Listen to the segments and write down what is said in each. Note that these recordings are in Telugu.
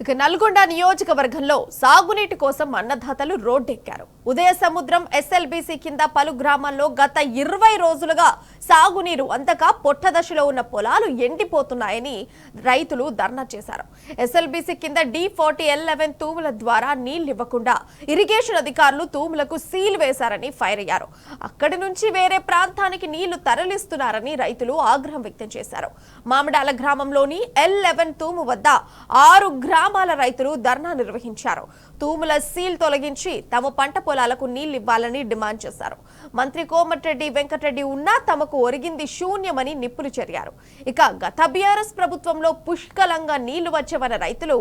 ఇక నల్గొండ నియోజకవర్గంలో సాగునీటి కోసం అన్నదాతలు రోడ్డెక్కారు. ఉదయ సముద్రం ఎస్ఎల్బీసీ కింద పలు గ్రామాల్లో గత 20 రోజులుగా సాగునీరు అందక పొట్టదశలో ఉన్న పొలాలు ఎండిపోతున్నాయని రైతులు ధర్నా చేశారు. ఎస్ఎల్బీసీ కింద D40L11 తూముల ద్వారా నీళ్లివ్వకుండా ఇరిగేషన్ అధికారులు తూములకు సీల్ వేశారని ఫైర్ అయ్యారు. అక్కడి నుంచి వేరే ప్రాంతానికి నీళ్లు తరలిస్తున్నారని రైతులు ఆగ్రహం వ్యక్తం చేశారు. మామిడాల గ్రామంలోని L11 తూము వద్ద 6 గ్రామాల రైతులు ధర్నా నిర్వహించారు. తూముల సీల్ తొలగించి తమ పంట పొలాలకు నీళ్లివ్వాలని డిమాండ్ చేశారు. మంత్రి కోమటిరెడ్డి వెంకటరెడ్డి ఉన్నా తమకు ఒరిగింది శూన్యమని నిప్పులు చెరిగారు. ఇక గత బీఆర్ఎస్ ప్రభుత్వంలో పుష్కలంగా నీళ్లు వచ్చేవన్న రైతులు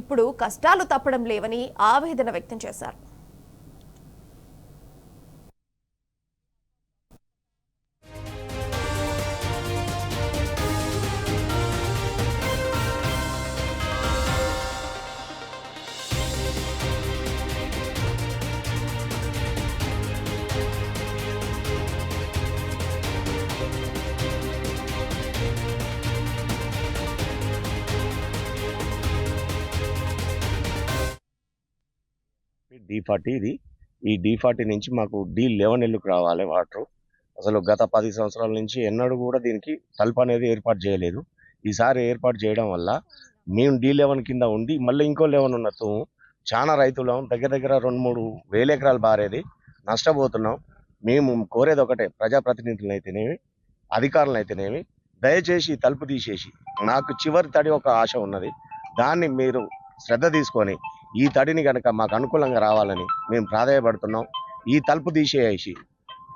ఇప్పుడు కష్టాలు తప్పడం లేవని ఆవేదన వ్యక్తం చేశారు. D40 ఇది. ఈ D40 నుంచి మాకు D11Lకి రావాలి వాటర్. అసలు గత 10 సంవత్సరాల నుంచి ఎన్నడూ కూడా దీనికి తలుపు అనేది ఏర్పాటు చేయలేదు. ఈసారి ఏర్పాటు చేయడం వల్ల మేము D11 కింద ఉండి మళ్ళీ ఇంకో 11 ఉన్నట్టు చాలా రైతులం దగ్గర 2-3 వేల ఎకరాలు బారేది నష్టపోతున్నాం. మేము కోరేది ఒకటే, ప్రజాప్రతినిధులను అయితేనేమి అధికారులను అయితేనేమి దయచేసి తలుపు తీసేసి నాకు చివరి తడి ఒక ఆశ ఉన్నది, దాన్ని మీరు శ్రద్ధ తీసుకొని ఈ తడిని కనుక మాకు అనుకూలంగా రావాలని మేము ప్రాధాయపడుతున్నాం. ఈ తలుపు తీసేసి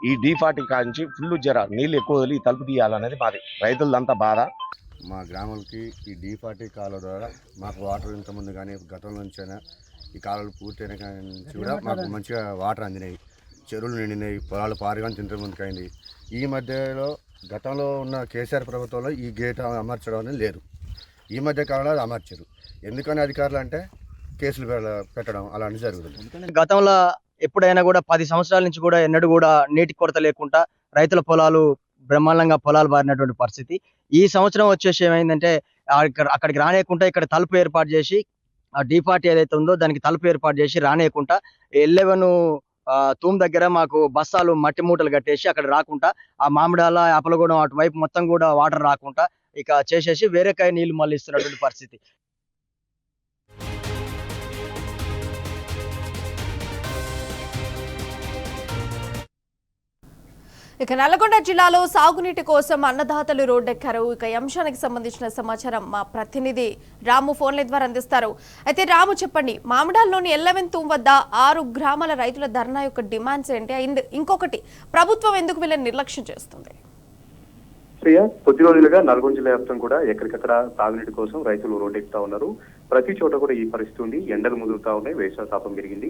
ఈ D40 కాంచి ఫుల్ నీళ్ళు ఎక్కువ వదిలి ఈ తలుపు తీయాలనేది మాది రైతులంతా బాధ. మా గ్రామాలకి ఈ D40 కాలువ ద్వారా మాకు వాటర్ ఇంతకుముందు కానీ గతం నుంచైనా ఈ కాలువలు పూర్తయిన నుంచి కూడా మాకు మంచిగా వాటర్ అందినాయి, చెరువులు నిండినాయి, పొలాలు పారుగా ఇంతకుముందుకు అయింది. ఈ మధ్యలో గతంలో ఉన్న కేసీఆర్ ప్రభుత్వంలో ఈ గేట్ అమర్చడం అనేది లేదు. ఈ మధ్య కాలంలో అది అమర్చారు. ఎందుకని అధికారులు అంటే కేసులు పెట్టడం అలాంటి జరుగుతుంది. గతంలో ఎప్పుడైనా కూడా 10 సంవత్సరాల నుంచి కూడా ఎన్నడూ కూడా నీటి కొరత లేకుండా రైతుల పొలాలు బ్రహ్మాండంగా పొలాలు బారినటువంటి పరిస్థితి. ఈ సంవత్సరం వచ్చేసి ఏమైందంటే అక్కడికి రానేయకుండా ఇక్కడ తలుపు ఏర్పాటు చేసి ఆ D40 ఏదైతే ఉందో దానికి తలుపు ఏర్పాటు చేసి రానేయకుండా L11 తూమ్ దగ్గర మాకు బస్సాలు మట్టి మూటలు కట్టేసి అక్కడ రాకుండా ఆ మామిడాల అప్పలగూడెం అటువైపు మొత్తం కూడా వాటర్ రాకుండా ఇక చేసేసి వేరే కాయ నీళ్లు మళ్ళీ ఇస్తున్నటువంటి పరిస్థితి. ఇక నల్గొండ జిల్లాలో సాగునీటి కోసం అన్నదాతలు రోడ్డెక్కారు. ఇక ఈ అంశానికి సంబంధించిన సమాచారం మా ప్రతినిధి రాము ఫోన్ల ద్వారా అందిస్తారు. అయితే రాము, చెప్పండి, మామిడాల్లోని L11 తూమ్ వద్ద 6 గ్రామాల రైతుల ధర్నా యొక్క డిమాండ్స్ ఏంటి? ఇంకొకటి, ప్రభుత్వం ఎందుకు వీళ్ళని నిర్లక్ష్యం చేస్తుంది? కొద్ది రోజులుగా నల్గొండ జిల్లా వ్యాప్తం కూడా ఎక్కడికక్కడ సాగునీటి కోసం రైతులు రోడ్డెక్కుతా ఉన్నారు. ప్రతి చోట కూడా ఈ పరిస్థితి ఉంది. ఎండలు ముదురుతా ఉన్నాయి, వేసవి తాపం పెరిగింది.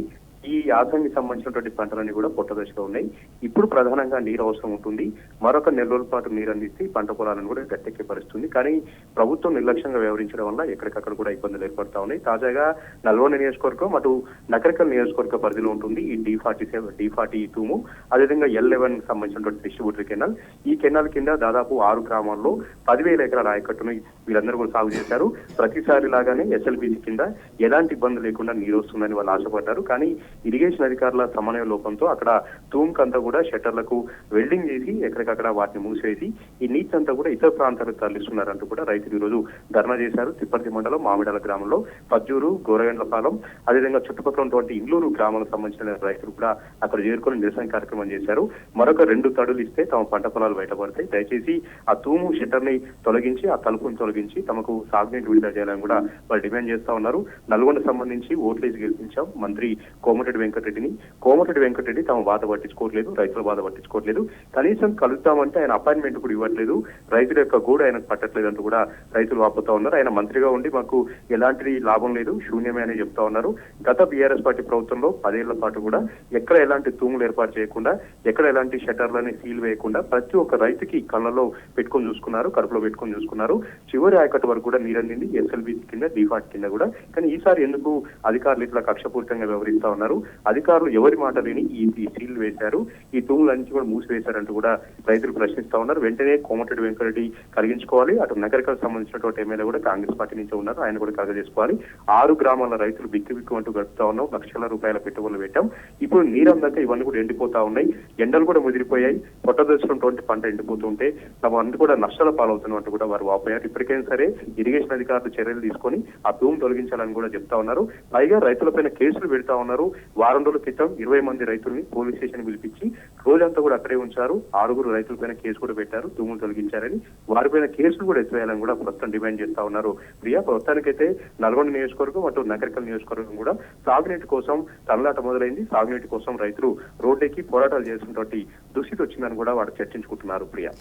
ఈ యాసంగికి సంబంధించినటువంటి పంటలన్నీ కూడా పొట్టదశలో ఉన్నాయి. ఇప్పుడు ప్రధానంగా నీరు అవసరం ఉంటుంది. మరొక 4 రోజుల పాటు నీరు అందిస్తే పంట పొలాలను కూడా గట్టెక్కే పరిస్థితుంది. కానీ ప్రభుత్వం నిర్లక్ష్యంగా వ్యవహరించడం వల్ల ఎక్కడికక్కడ కూడా ఇబ్బందులు ఏర్పడతా ఉన్నాయి. తాజాగా నల్గొండ నియోజకవర్గం అటు నకరికల్ నియోజకవర్గ పరిధిలో ఉంటుంది ఈ D40 తూము. అదేవిధంగా L11 సంబంధించినటువంటి డిస్ట్రిబ్యూటర్ కెనాల్. ఈ కెనాల్ కింద దాదాపు 6 గ్రామాల్లో 10,000 ఎకరాల ఆయకట్టును వీళ్ళందరూ కూడా సాగు చేశారు. ప్రతిసారి లాగానే SLBC కింద ఎలాంటి ఇబ్బంది లేకుండా నీరు వస్తుందని వాళ్ళు ఆశపడ్డారు. కానీ ఇరిగేషన్ అధికారుల సమన్వయ లోపంతో అక్కడ తూమ్కంతా కూడా షట్టర్లకు వెల్డింగ్ చేసి ఎక్కడికక్కడ వాటిని మూసివేసి ఈ నీటి అంతా కూడా ఇతర ప్రాంతాలకు తరలిస్తున్నారంటూ కూడా రైతులు ఈరోజు ధర్నా చేశారు. తిప్పర్తి మండలం మామిడాల గ్రామంలో పజ్జూరు, గోరగండ్లపాలెం, అదేవిధంగా చుట్టుపక్కల ఉన్నటువంటి ఇంగ్లూరు గ్రామాలకు సంబంధించిన రైతులు కూడా అక్కడ చేరుకొని నిరసన కార్యక్రమం చేశారు. మరొక 2 తడులు ఇస్తే తమ పంట పొలాలు బయటపడతాయి, దయచేసి ఆ తూము షట్టర్ ని తొలగించి ఆ తలుపును తొలగించి తమకు సాగునీటి విడుదల చేయాలని కూడా వాళ్ళు డిమాండ్ చేస్తా ఉన్నారు. నల్గొండ సంబంధించి ఓట్లేసి గెలిపించాం మంత్రి కోమటిరెడ్డి వెంకటరెడ్డిని. కోమటిరెడ్డి వెంకటరెడ్డి తమ బాధ పట్టించుకోవట్లేదు, రైతుల బాధ పట్టించుకోవట్లేదు. కనీసం కలుద్దామంటే ఆయన అపాయింట్మెంట్ కూడా ఇవ్వట్లేదు, రైతుల యొక్క గూడు ఆయనకు పట్టట్లేదు అంటూ కూడా రైతులు వాపోతా ఉన్నారు. ఆయన మంత్రిగా ఉండి మాకు ఎలాంటి లాభం లేదు, శూన్యమే అని చెప్తా ఉన్నారు. గత బీఆర్ఎస్ పార్టీ ప్రభుత్వంలో 10 ఏళ్ల పాటు కూడా ఎక్కడ ఎలాంటి తూములు ఏర్పాటు చేయకుండా, ఎక్కడ ఎలాంటి షట్టర్లని సీల్ వేయకుండా ప్రతి ఒక్క రైతుకి కళ్ళలో పెట్టుకొని చూసుకున్నారు, కడుపులో పెట్టుకొని చూసుకున్నారు. చివరి ఆయకట్టు వరకు కూడా నీరందింది SLBC కింద D40 కింద కూడా. కానీ ఈసారి ఎందుకు అధికారులు ఇట్లా కక్షపూరితంగా వ్యవహరిస్తా ఉన్నారు? ఉన్నారు. అధికారులు ఎవరి మాట విని ఈ సీల్ వేశారు, ఈ తూములన్నీ కూడా మూసివేశారంటూ కూడా రైతులు ప్రశ్నిస్తా ఉన్నారు. వెంటనే కోమటిరెడ్డి వెంకటరెడ్డి కలిగించుకోవాలి. అటు నగరికల్ సంబంధించినటువంటి ఎమ్మెల్యే కూడా కాంగ్రెస్ పార్టీ నుంచి ఉన్నారు, ఆయన కూడా కలగజేసుకోవాలి. 6 గ్రామాల రైతులు బిక్కు అంటూ గడుపుతా ఉన్నాం. లక్షల రూపాయల పెట్టుబడులు పెట్టాం. ఇప్పుడు నీరందాక ఇవన్నీ కూడా ఎండిపోతా ఉన్నాయి. ఎండలు కూడా ముదిరిపోయాయి. పొట్టదొచ్చినటువంటి పంట ఎండిపోతుంటే తమన్నీ కూడా నష్టాల పాలవుతున్నట్టు కూడా వారు వాపోయారు. ఇప్పటికైనా సరే ఇరిగేషన్ అధికారులు చర్యలు తీసుకొని ఆ భూమి తొలగించాలని కూడా చెప్తా ఉన్నారు. పైగా రైతులపైన కేసులు పెడతా ఉన్నారు. వారం రోజుల క్రితం 20 మంది రైతుల్ని పోలీస్ స్టేషన్ పిలిపించి రోజంతా కూడా అక్కడే ఉంచారు. 6 రైతులపైన కేసు కూడా పెట్టారు, భూములు తొలగించారని. వారిపైన కేసులు కూడా ఎత్తివేయాలని కూడా ప్రస్తుతం డిమాండ్ చేస్తా ఉన్నారు. ప్రియా, ప్రస్తుతానికైతే నల్గొండ నియోజకవర్గం అటు నగరికల్ నియోజకవర్గం కూడా సాగునీటి కోసం తనలాట మొదలైంది. సాగునీటి కోసం రైతులు రోడ్డెక్కి పోరాటాలు చేసినటువంటి దుస్థితి వచ్చిందని కూడా వారు చర్చించుకుంటున్నారు. ప్రియా,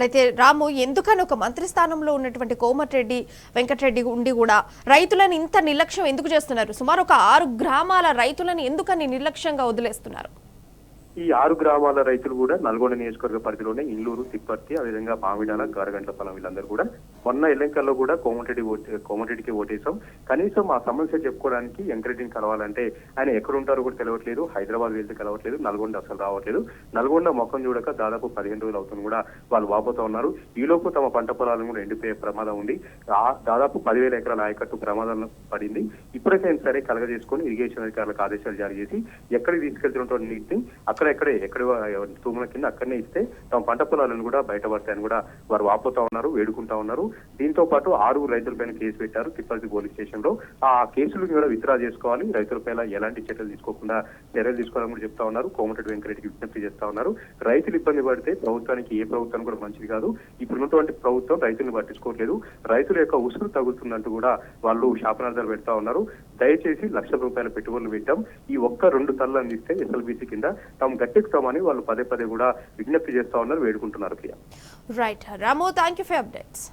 అయితే రాము, ఎందుకని ఒక మంత్రి స్థానంలో ఉన్నటువంటి కోమటిరెడ్డి వెంకటరెడ్డి ఉండి కూడా రైతులను ఇంత నిర్లక్ష్యం ఎందుకు చేస్తున్నారు? సుమారు ఒక 6 గ్రామాల రైతులను ఎందుకని నిర్లక్ష్యంగా వదిలేస్తున్నారు? ఈ 6 గ్రామాల రైతులు కూడా నల్గొండ నియోజకవర్గ పరిధిలోనే ఇల్లూరు, తిప్పర్తి, అదేవిధంగా మామిడాల, గారగంట్లపాలెం వీళ్ళందరూ కూడా మొన్న ఎన్నికల్లో కూడా కోమటిరెడ్డికి ఓటేసాం. కనీసం ఆ సమస్య చెప్పుకోవడానికి వెంకరెడ్డిని కలవాలంటే ఆయన ఎక్కడుంటారో కూడా తెలియట్లేదు. హైదరాబాద్ వెళ్తే కలవట్లేదు, నల్గొండ అసలు రావట్లేదు. నల్గొండ ముఖం చూడక దాదాపు 15 రోజులు అవుతుంది కూడా వాళ్ళు వాపోతా ఉన్నారు. ఈలోపు తమ పంట పొలాలను కూడా ఎండిపోయే ప్రమాదం ఉంది. దాదాపు 10,000 ఎకరాల ఆయకట్టు ప్రమాదంలో పడింది. ఇప్పటికైనా సరే కలగజేసుకొని ఇరిగేషన్ అధికారులకు ఆదేశాలు జారీ చేసి ఎక్కడికి తీసుకెళ్తున్నటువంటి నీటిని ఎక్కడ తూముల కింద అక్కడనే ఇస్తే తమ పంట పొలాలను కూడా బయటపడతాయని కూడా వారు వాపోతా ఉన్నారు, వేడుకుంటా ఉన్నారు. దీంతో పాటు 6 రైతులపైన కేసు పెట్టారు తిప్పర్తి పోలీస్ స్టేషన్ లో. ఆ కేసులు కూడా విత్డ్రా చేసుకోవాలి, రైతులపైన ఎలాంటి చర్యలు తీసుకోవాలని కూడా చెప్తా ఉన్నారు. కోమటిరెడ్డి వెంకరెడ్డికి విజ్ఞప్తి చేస్తా ఉన్నారు. రైతులు ఇబ్బంది పడితే ప్రభుత్వానికి ఏ ప్రభుత్వం కూడా మంచిది కాదు. ఇప్పుడున్నటువంటి ప్రభుత్వం రైతులను పట్టించుకోవట్లేదు. రైతుల యొక్క ఉసురు తగులుతుందంటూ కూడా వాళ్ళు శాపనార్థాలు పెడతా ఉన్నారు. దయచేసి లక్షల రూపాయల పెట్టుబడులు పెట్టాం, ఈ 1-2 తల్లు అందిస్తే SLBC కింద తాము గట్టెక్కుతామని వాళ్ళు పదే కూడా విజ్ఞప్తి చేస్తా ఉన్నారు, వేడుకుంటున్నారు. Right Ramu, thank you for updates.